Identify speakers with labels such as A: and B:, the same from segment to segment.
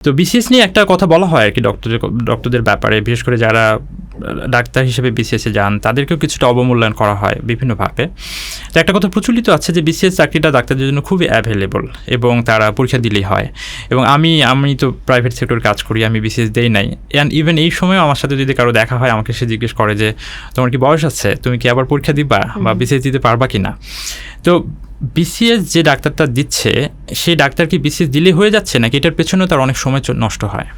A: তো বিসিএস নিয়ে একটা কথা বলা হয় আর কি ডক্টরদের ব্যাপারে, বিশেষ করে যারা ডাক্তার হিসেবে বিসিএসে যান তাদেরকেও কিছুটা অবমূল্যায়ন করা হয় বিভিন্নভাবে। তো একটা কথা প্রচলিত আছে যে বিসিএস চাকরিটা ডাক্তারদের জন্য খুবই অ্যাভেলেবল এবং তারা পরীক্ষা দিলেই হয়। এবং আমি তো প্রাইভেট সেক্টরে কাজ করি, আমি বিসিএস দেই নাই। অ্যান্ড ইভেন এই সময়ও আমার সাথে যদি কারো দেখা হয় আমাকে সে জিজ্ঞেস করে যে তোমার কি বয়স আছে, তুমি কি আবার পরীক্ষা দিবা বা বিসিএস দিতে পারবা কি না। তো বিসিএস যে ডাক্তারটা দিচ্ছে সেই ডাক্তার কি বিসিএস দিলে হয়ে যাচ্ছে নাকি এটার পেছনেও তার অনেক সময় নষ্ট হয়?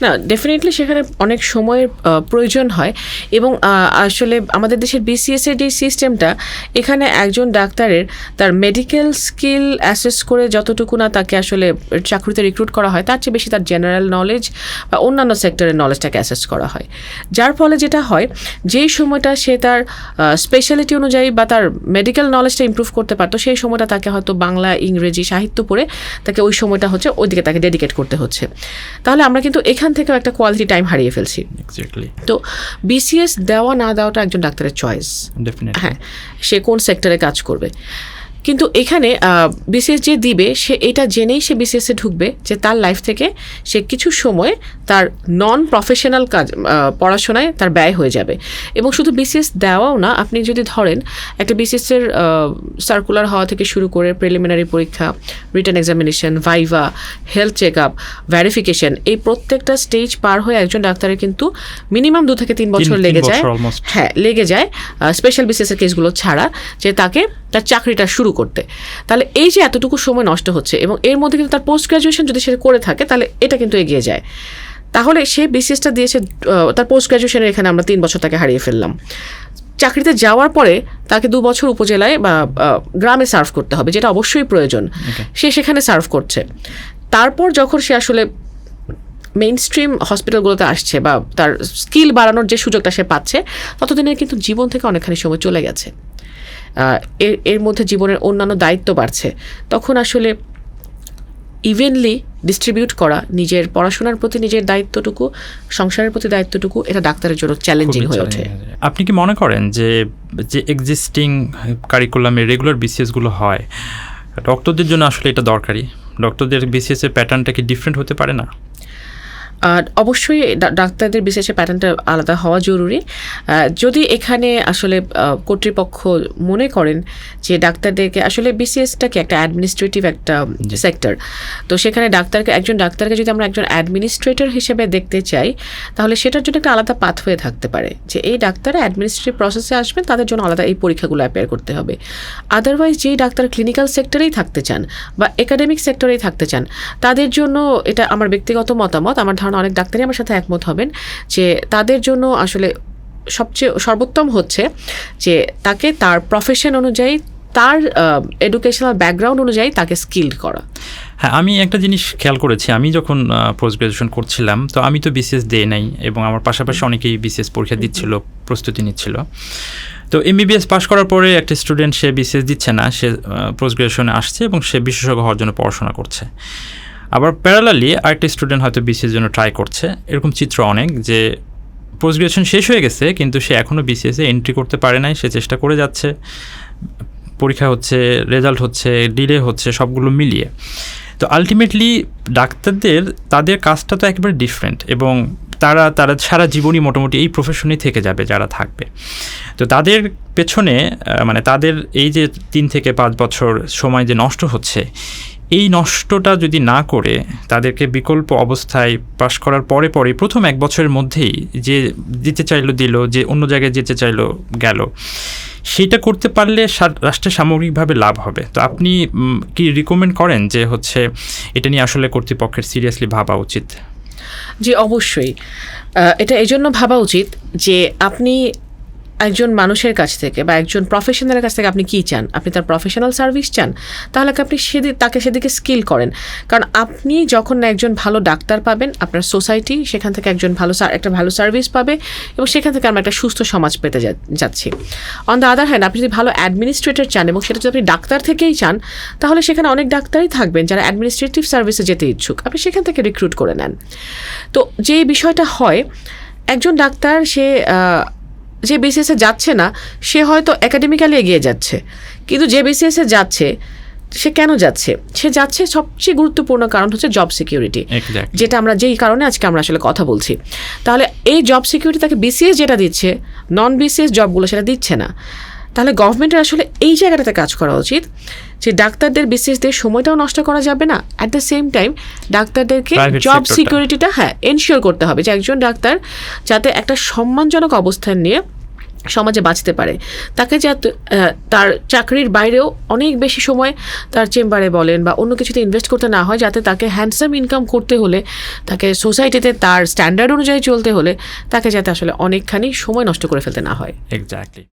B: না, ডেফিনেটলি সেখানে অনেক সময়ের প্রয়োজন হয়। এবং আসলে আমাদের দেশের বিসিএসের যে সিস্টেমটা, এখানে একজন ডাক্তারের তার মেডিকেল স্কিল অ্যাসেস করে যতটুকু না তাকে আসলে চাকরিতে রিক্রুট করা হয়, তার চেয়ে বেশি তার জেনারেল নলেজ বা অন্যান্য সেক্টরের নলেজটাকে অ্যাসেস করা হয়। যার ফলে যেটা হয়, যেই সময়টা সে তার স্পেশালিটি অনুযায়ী বা তার মেডিকেল নলেজটা ইমপ্রুভ করতে পারতো, সেই সময়টা তাকে হয়তো বাংলা, ইংরেজি, সাহিত্য পড়ে তাকে ওই সময়টা হচ্ছে ওইদিকে তাকে ডেডিকেট করতে হচ্ছে। তাহলে আমরা কিন্তু এখান থেকেও একটা কোয়ালিটি টাইম হারিয়ে ফেলছি। তো বিসিএস দেওয়া না দেওয়াটা একজন ডাক্তারের চয়েস, হ্যাঁ, সে কোন সেক্টরে কাজ করবে। কিন্তু এখানে বিসিএস যে দিবে সে এটা জেনেই সে বিসিএসে ঢুকবে যে তার লাইফ থেকে সে কিছু সময় তার নন প্রফেশনাল কাজ পড়াশোনায় তার ব্যয় হয়ে যাবে। এবং শুধু বিসিএস দেওয়াও না, আপনি যদি ধরেন একটা বিসিএসের সার্কুলার হওয়া থেকে শুরু করে প্রিলিমিনারি পরীক্ষা, written examination, viva, health check up, verification, এই প্রত্যেকটা স্টেজ পার হয়ে একজন ডাক্তারের কিন্তু মিনিমাম 2 থেকে 3 বছর লেগে যায়। হ্যাঁ, লেগে যায় স্পেশাল বিসিএসের কেসগুলো ছাড়া, যে তাকে তার চাকরিটা শুরু করতে। তাহলে এই যে এতটুকু সময় নষ্ট হচ্ছে, এবং এর মধ্যে কিন্তু তার পোস্ট গ্র্যাজুয়েশন যদি সে করে থাকে তাহলে এটা কিন্তু এগিয়ে যায়। তাহলে সে বিসিএসটা দিয়েছে, তার পোস্ট গ্র্যাজুয়েশনের এখানে আমরা 3 বছর তাকে হারিয়ে ফেললাম। চাকরিতে যাওয়ার পরে তাকে 2 বছর উপজেলায় বা গ্রামে সার্ভ করতে হবে, যেটা অবশ্যই প্রয়োজন। সে সেখানে সার্ভ করছে। তারপর যখন সে আসলে মেইন স্ট্রিম হসপিটালগুলোতে আসছে বা তার স্কিল বাড়ানোর যে সুযোগটা সে পাচ্ছে, ততদিনে কিন্তু জীবন থেকে অনেকখানি সময় চলে গেছে। এর মধ্যে জীবনের অন্যান্য দায়িত্ব বাড়ছে। তখন আসলে ইভেনলি ডিস্ট্রিবিউট করা নিজের পড়াশোনার প্রতি নিজের দায়িত্বটুকু, সংসারের প্রতি দায়িত্বটুকু, এটা ডাক্তারের জন্য চ্যালেঞ্জিং হয়ে ওঠে।
A: আপনি কি মনে করেন যে এক্সিস্টিং কারিকুলামে রেগুলার বিসিএসগুলো হয়, ডক্টরদের জন্য আসলে এটা দরকারি? ডক্টরদের বিসিএসের প্যাটার্নটা কি ডিফারেন্ট হতে পারে না?
B: অবশ্যই ডাক্তারদের বিশেষ প্যাটার্নটা আলাদা হওয়া জরুরি। যদি এখানে আসলে কর্তৃপক্ষ মনে করেন যে ডাক্তারদেরকে আসলে বিসিএসটাকে একটা অ্যাডমিনিস্ট্রেটিভ একটা সেক্টর, তো সেখানে একজন ডাক্তারকে যদি আমরা একজন অ্যাডমিনিস্ট্রেটর হিসেবে দেখতে চাই, তাহলে সেটার জন্য একটা আলাদা পাথওয়ে থাকতে পারে যে এই ডাক্তাররা অ্যাডমিনিস্ট্রেটিভ প্রসেসে আসবেন, তাদের জন্য আলাদা এই পরীক্ষাগুলো অ্যাপিয়ার করতে হবে। আদারওয়াইজ যেই ডাক্তার ক্লিনিক্যাল সেক্টরেই থাকতে চান বা একাডেমিক সেক্টরেই থাকতে চান, তাদের জন্য, এটা আমার ব্যক্তিগত মতামত, আমার অনেক ডাক্তারই আমার সাথে একমত হবেন, যে তাদের জন্য আসলে সর্বোত্তম হচ্ছে যে তাকে তার প্রফেশন অনুযায়ী, তার এডুকেশনাল ব্যাকগ্রাউন্ড অনুযায়ী তাকে স্কিলড করা।
A: হ্যাঁ, আমি একটা জিনিস খেয়াল করেছি, আমি যখন পোস্ট গ্রাজুয়েশন করছিলাম, তো আমি তো বিসিএস দেই নাই এবং আমার পাশাপাশি অনেকেই বিসিএস পরীক্ষা দিচ্ছিল, প্রস্তুতি নিচ্ছিল। তো এমবিবিএস পাস করার পরে একটা স্টুডেন্ট, সে বিসিএস দিচ্ছে না, সে পোস্ট গ্রাজুয়েশনে আসছে এবং সে বিশেষজ্ঞ হওয়ার জন্য পড়াশোনা করছে। আবার প্যারালালি আরেকটা স্টুডেন্ট হয়তো বিসিএস জন্য ট্রাই করছে। এরকম চিত্র অনেক, যে পোস্ট গ্রাজুয়েশন শেষ হয়ে গেছে কিন্তু সে এখনও বিসিএসে এন্ট্রি করতে পারে নাই, সে চেষ্টা করে যাচ্ছে, পরীক্ষা হচ্ছে, রেজাল্ট হচ্ছে, ডিলে হচ্ছে, সবগুলো মিলিয়ে। তো আলটিমেটলি ডাক্তারদের, তাদের কাজটা তো একেবারে ডিফারেন্ট এবং তারা সারা জীবনই মোটামুটি এই প্রফেশনেই থেকে যাবে যারা থাকবে। তো তাদের পেছনে মানে তাদের এই যে 3 থেকে 5 বছর সময় যে নষ্ট হচ্ছে, এই নষ্টটা যদি না করে তাদেরকে বিকল্প অবস্থায় পাশ করার পরে প্রথম 1 বছরের মধ্যেই যে দিতে চাইলো দিল, যে অন্য জায়গায় যেতে চাইলো গেল, সেটা করতে পারলে রাষ্ট্রের সামগ্রিকভাবে লাভ হবে। তো আপনি কি রিকমেন্ড করেন যে হচ্ছে এটা নিয়ে আসলে কর্তৃপক্ষের সিরিয়াসলি ভাবা উচিত?
B: জি, অবশ্যই এটা এই জন্য ভাবা উচিত যে আপনি একজন মানুষের কাছ থেকে বা একজন প্রফেশনালের কাছ থেকে আপনি কী চান? আপনি তার প্রফেশনাল সার্ভিস চান, তাহলে আপনি তাকে সেদিকে স্কিল করেন। কারণ আপনি যখন একজন ভালো ডাক্তার পাবেন, আপনার সোসাইটি সেখান থেকে একটা ভালো সার্ভিস পাবে এবং সেখান থেকে আমরা একটা সুস্থ সমাজ পেতে যাচ্ছি। অন দ্য আদার হ্যান্ড, আপনি যদি ভালো অ্যাডমিনিস্ট্রেটর চান এবং সেটা যদি আপনি ডাক্তার থেকেই চান, তাহলে সেখানে অনেক ডাক্তারই থাকবেন যারা অ্যাডমিনিস্ট্রেটিভ সার্ভিসে যেতে ইচ্ছুক, আপনি সেখান থেকে রিক্রুট করে নেন। তো যে বিষয়টা হয়, একজন ডাক্তার যে বিসিএসে যাচ্ছে না, সে হয়তো একাডেমিক্যালি এগিয়ে যাচ্ছে, কিন্তু যে বিসিএসে যাচ্ছে সে কেন যাচ্ছে? সে যাচ্ছে সবচেয়ে গুরুত্বপূর্ণ কারণ হচ্ছে জব সিকিউরিটি,
A: এক্স্যাক্টলি,
B: যেটা আমরা যেই কারণে আজকে আমরা আসলে কথা বলছি। তাহলে এই জব সিকিউরিটি তাকে বিসিএস যেটা দিচ্ছে, নন বিসিএস জবগুলো সেটা দিচ্ছে না। তাহলে গভর্নমেন্টের আসলে এই জায়গাটাতে কাজ করা উচিত যে ডাক্তারদের বিসিএসদের সময়টাও নষ্ট করা যাবে না, অ্যাট দ্য সেম টাইম ডাক্তারদেরকে
A: Private
B: জব
A: sector-টা।
B: সিকিউরিটিটা এনশিওর করতে হবে যে একজন ডাক্তার যাতে একটা সম্মানজনক অবস্থান নিয়ে সমাজে বাঁচতে পারে। তাকে যাতে তার চাকরির বাইরেও অনেক বেশি সময় তার চেম্বারে বলেন বা অন্য কিছুতে ইনভেস্ট করতে না হয়, যাতে তাকে হ্যান্ডসাম ইনকাম করতে হলে, তাকে সোসাইটিতে তার স্ট্যান্ডার্ড অনুযায়ী চলতে হলে তাকে যাতে আসলে অনেকখানি সময় নষ্ট করে ফেলতে না হয়।
A: এক্স্যাক্টলি।